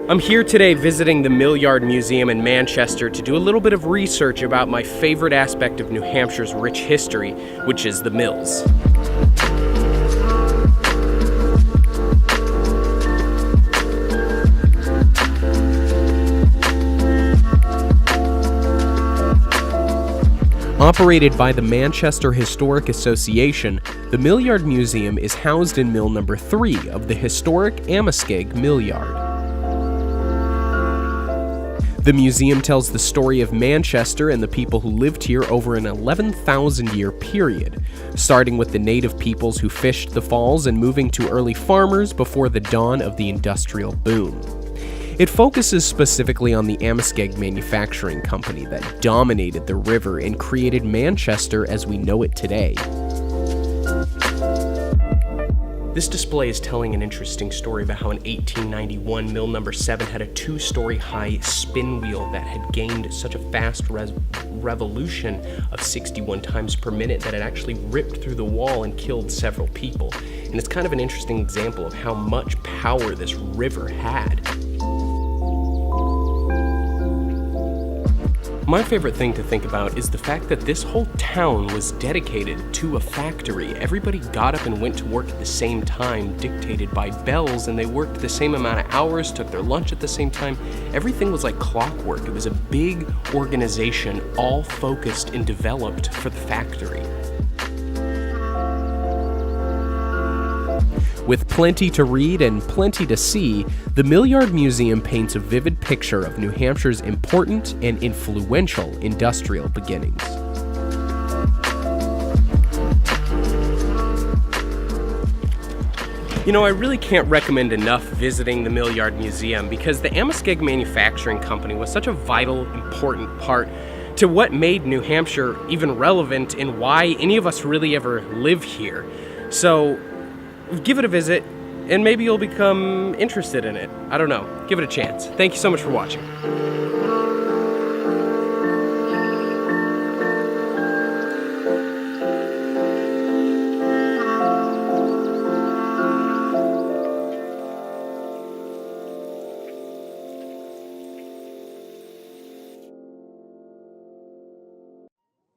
I'm here today visiting the Millyard Museum in Manchester to do a little bit of research about my favorite aspect of New Hampshire's rich history, which is the mills. Operated by the Manchester Historic Association, the Millyard Museum is housed in Mill Number 3 of the historic Amoskeag Millyard. The museum tells the story of Manchester and the people who lived here over an 11,000-year period, starting with the native peoples who fished the falls and moving to early farmers before the dawn of the industrial boom. It focuses specifically on the Amoskeag Manufacturing Company that dominated the river and created Manchester as we know it today. This display is telling an interesting story about how in 1891, Mill Number 7 had a 2-story high spin wheel that had gained such a fast revolution of 61 times per minute that it actually ripped through the wall and killed several people. And it's kind of an interesting example of how much power this river had. My favorite thing to think about is the fact that this whole town was dedicated to a factory. Everybody got up and went to work at the same time, dictated by bells, and they worked the same amount of hours, took their lunch at the same time. Everything was like clockwork. It was a big organization, all focused and developed for the factory. With plenty to read and plenty to see, the Millyard Museum paints a vivid picture of New Hampshire's important and influential industrial beginnings. You know, I really can't recommend enough visiting the Millyard Museum because the Amoskeag Manufacturing Company was such a vital, important part to what made New Hampshire even relevant and why any of us really ever live here. So, give it a visit, and maybe you'll become interested in it. I don't know. Give it a chance. Thank you so much for watching.